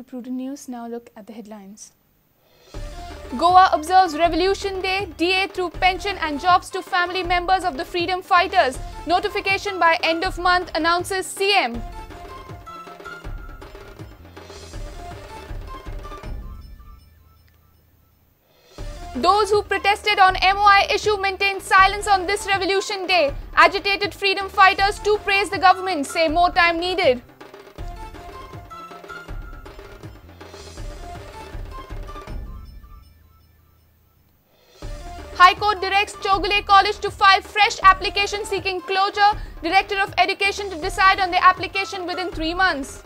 to Prudent News. Now look at the headlines. Goa observes Revolution Day, DA through pension and jobs to family members of the freedom fighters. Notification by end of month, announces CM. Those who protested on MOI issue maintain silence on this Revolution Day. Agitated freedom fighters too praise the government, say more time needed. High Court directs Chogule College to file fresh application seeking closure. Director of Education to decide on the application within 3 months.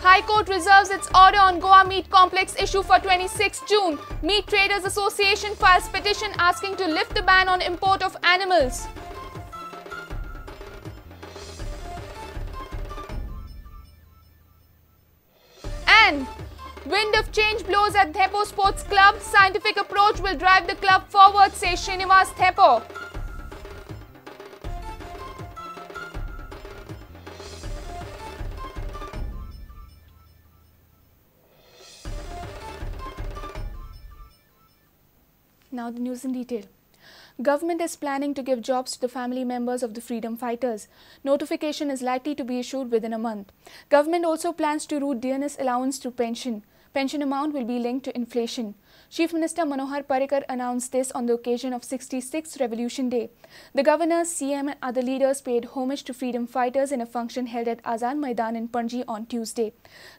High Court reserves its order on Goa Meat Complex issue for 26 June. Meat Traders Association files petition asking to lift the ban on import of animals. And wind of change blows at Thepo Sports Club. Scientific approach will drive the club forward, says Srinivas Thepo. Now the news in detail. Government is planning to give jobs to the family members of the freedom fighters. Notification is likely to be issued within a month. Government also plans to route DNS allowance to pension. Pension amount will be linked to inflation. Chief Minister Manohar Parrikar announced this on the occasion of 66th Revolution Day. The Governor, CM and other leaders paid homage to freedom fighters in a function held at Azad Maidan in Panji on Tuesday.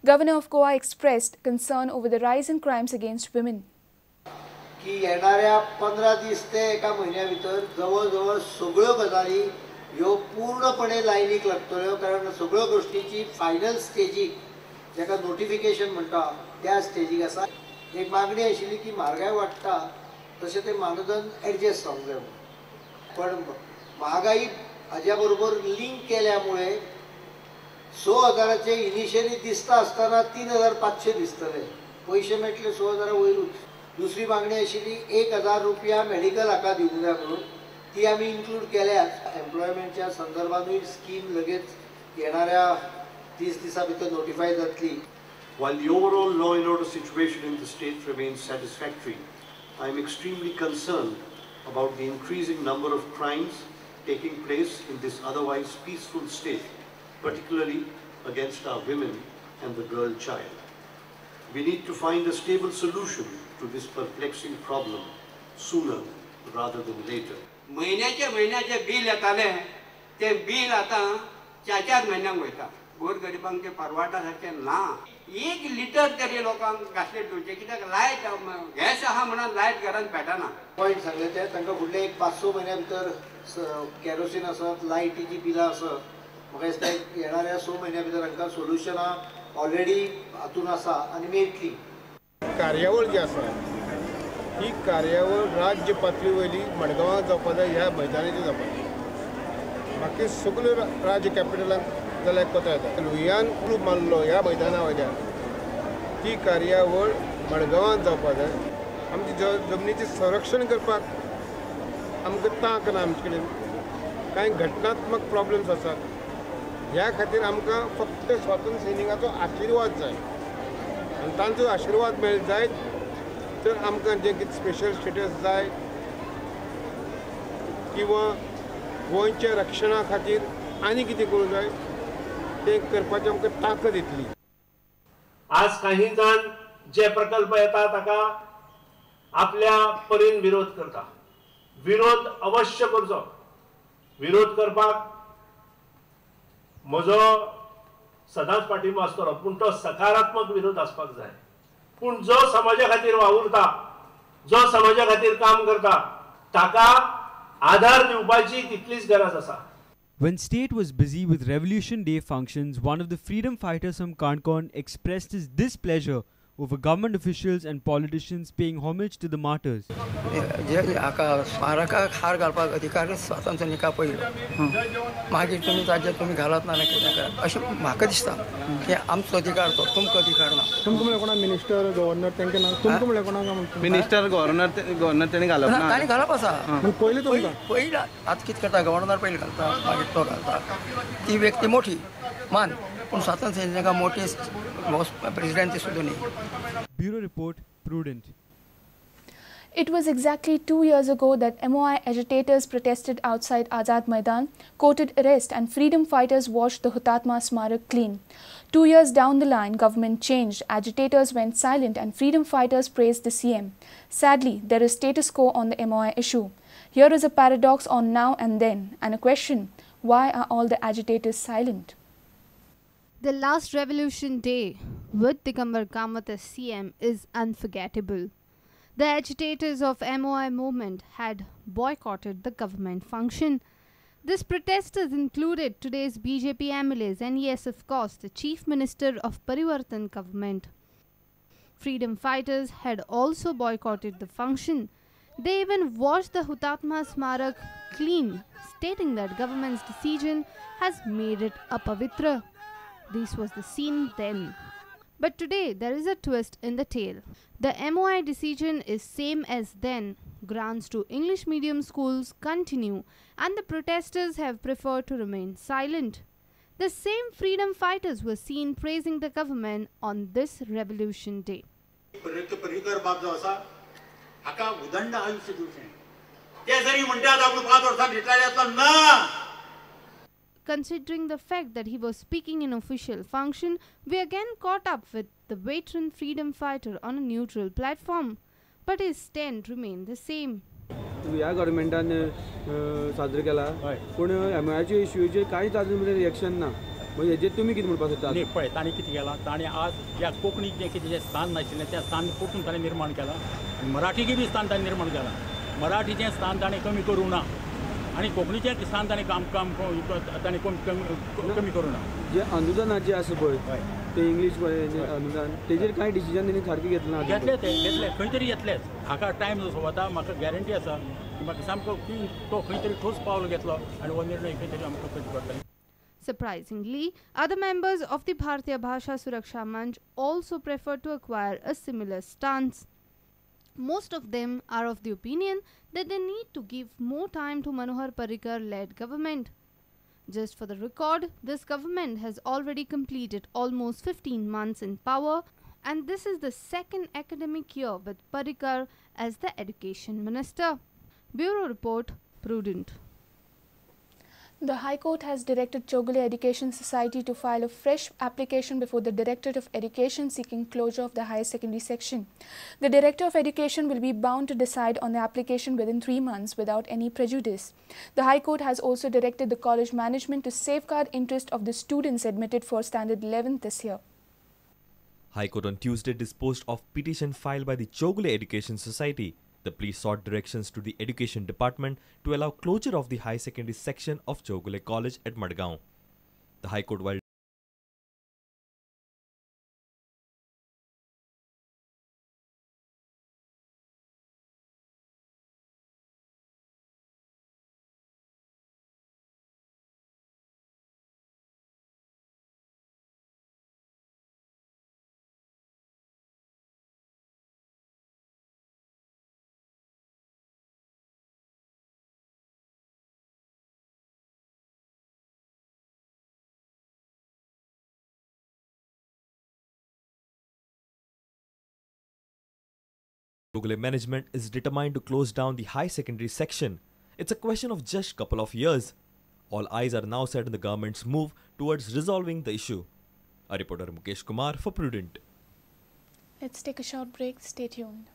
Governor of Goa expressed concern over the rise in crimes against women. की येणाऱ्या 15 दिवस ते एका महिन्या भितर जवळ सगळ्यो गजाली ह्यो पूर्णपणे लायनीक लागतल्यो कारण सगळ्यो गोष्टीची फायनल स्टेजीक जेका नोटिफिकेशन म्हणटा त्या स्टेजीक आसा. एक मागणी आशिल्ली की म्हारगाय वाडटा तशें ते मानधन एडजस्ट जावंक जाय पण महागाई हाज्या बरोबर लिंक केल्यामुळे 6000चे इनिशियली दिसता आसतना 3500 दिसतले. पैसे मेळटले 6000 वयरूच. दुसरी मागणी आशिल्ली 1000 रुपया मेडिकल हाका दिवंक जाय म्हणून ती आमी इन्क्लूड केल्यात. एम्प्लॉयमेंटच्या संदर्भानूय स्कीम लगेच येणाऱ्या 30 दिसां भितर नोटिफाय जातली. While the overall law and order situation in the state remains satisfactory, I am extremely concerned about the increasing number of crimes taking place in this otherwise peaceful state, particularly against our women and the girl child. We need to find a stable solution to this perplexing problem sooner rather than later. महिन्याचे bill येताले ते bill आता 4 महिन्यांक वयता. गोरगरिबांक ते परवाडटा सारखे ना. 1 litre तरी लोकांक घातले दिवचे कित्याक लायट गॅस आहा म्हणून लायट घरांत पेटना. पॉयंट सांगले ते तांकां फुडले एक 5-6 महिन्या भितर केरोसीन आसत लायटीची बिलां आसत. म्हाका दिसता येणाऱ्या 6 महिन्या भितर तांकां सोल्युशनां ऑलरेडी हातून आसा आनी मेळटली. कार्यावळ जी आसा ही कार्यावळ राज्य पातळी वयली मडगांवां जावपा जाय ह्या मैदानाचेर जावपा जाय. बाकी सगळ्यो राज्य कॅपिटलांत जाल्यार कोता येता. लोहियान ग्रूप मारलो ह्या मैदाना वयल्यान ती कार्यावळ मडगांवांत जावपा जाय. आमची जमनीचें संरक्षण करपाक आमकां तांक ना. आमचे कडेन कांय घटनात्मक प्रॉब्लेम्स आसात. ह्या खातीर आमकां फक्त स्वातंत्र्य सैनिकांचो आशिर्वाद जाय आनी तांचो आशिर्वाद मेळ्ळो जायत तर आमकां जें कितें स्पेशल स्टेटस जाय किंवा गोंयच्या रक्षणा खातीर आनी कितें करूंक जाय तें करपाची आमकां ताकद येतली. आज काही जण जे प्रकल्प येता ताका आपल्या परीन विरोध करता. विरोध अवश्य करचो. विरोध करपाक म्हजो सदांच पाठिंबो आसतलो पूण तो सकारात्मक विरोध आसपाक जाय. पूण जो समाजा खातीर वावुरता जो समाजा खातीर काम करता ताका आधार दिवपाची तितलीच गरज आसा. When state was busy with Revolution Day functions, one of the freedom fighters from Kankan expressed his displeasure over government officials and politicians paying homage to the martyrs. स्मारकाक हार घालपाक अधिकार स्वातंत्र्य निका पयलो मागीर तुमी ताजेर तुमी घालत ना कितें करात अशें म्हाका दिसता की आमचो अधिकार तो तुमकां अधिकार ना तुमकां म्हळ्यार कोणा मिनिस्टर गव्हर्नर तेंकां ना तुमकां म्हळ्यार कोणाक मिनिस्टर गव्हर्नर तेणी घालप ना ताणी घालप आसा पयलीं तुमकां पयलीं आतां कितें करता गव्हर्नर पयलीं घालता मागीर तो घालता ती व्यक्ती मोठी मान पूण स्वातंत्र्य सैनिकां मोठी प्रेसिडेंट सुद्दां न्ही. Bureau Report, Prudent. It was exactly 2 years ago that MOI agitators protested outside Azad Maidan, courted arrest and freedom fighters washed the Hutatma Smarak clean. 2 years down the line, government changed, agitators went silent and freedom fighters praised the CM. Sadly, there is status quo on the MOI issue. Here is a paradox on now and then and a question, why are all the agitators silent? The last revolution day with Digambar Kamath as CM is unforgettable. The agitators of MOI movement had boycotted the government function. These protesters included today's BJP MLAs and yes, of course, the Chief Minister of Parivartan government. Freedom fighters had also boycotted the function. They even washed the Hutatma Smarak clean, stating that government's decision has made it apavitra. This was the scene then. But today there is a twist in the tale. The MOI decision is same as then. Grants to English medium schools continue and the protesters have preferred to remain silent. The same freedom fighters were seen praising the government on this revolution day. Considering the fact that he was speaking in official function, we again caught up with the veteran freedom fighter on a neutral platform. But his stand remained the same. ह्या गव्हर्नमेंटान साजरो केला पूण एमओआयच्या इश्यूचेर कांयच आजून मेरेन reaction ना म्हणजे हेजेर तुमी कितें म्हणपाक सोदतात? न्ही पळय ताणें कितें केलां ताणें आज ह्या कोंकणीक जें कितें जें स्थान नाशिल्लें त्या स्थान परतून ताणें निर्माण केलां आनी मराठीकय बी स्थान ताणें निर्माण केलां. मराठीचें स्थान ताणें कमी करूं ना आनी कोंकणीचें स्थान ताणें ताणें कमी करूं ना. जे अनुदानाचें आसा पळय ते इंग्लीश अनुदान तेजेर कांय डिसिजन तेणी सारकें घेतलें ना. घेतले खंय तरी घेतलेच. हाका टायम जसो वता म्हाका गॅरंटी आसा की म्हाका सामको तो खंय तरी ठोस पावल घेतलो आनी हो निर्णय खंय तरी आमकां करचो पडटलो. Surprisingly, other members of the Bharatiya Bhasha Suraksha Manch also prefer to acquire a similar stance. Most of them are of the opinion that they need to give more time to Manohar Parrikar-led government. Just for the record, this government has already completed almost 15 months in power, and this is the second academic year with Parrikar as the Education Minister. Bureau Report, Prudent. The High Court has directed Chogule Education Society to file a fresh application before the Directorate of Education seeking closure of the higher secondary section. The Director of Education will be bound to decide on the application within 3 months without any prejudice. The High Court has also directed the college management to safeguard interest of the students admitted for Standard 11th this year. High Court on Tuesday disposed of petition filed by the Chogule Education Society. The police sought directions to the Education Department to allow closure of the high secondary section of Chogule College at Madgaon. The High Court, while Chogule management is determined to close down the high secondary section. It's a question of just couple of years. All eyes are now set on the government's move towards resolving the issue. A reporter Mukesh Kumar for Prudent. Let's take a short break. Stay tuned.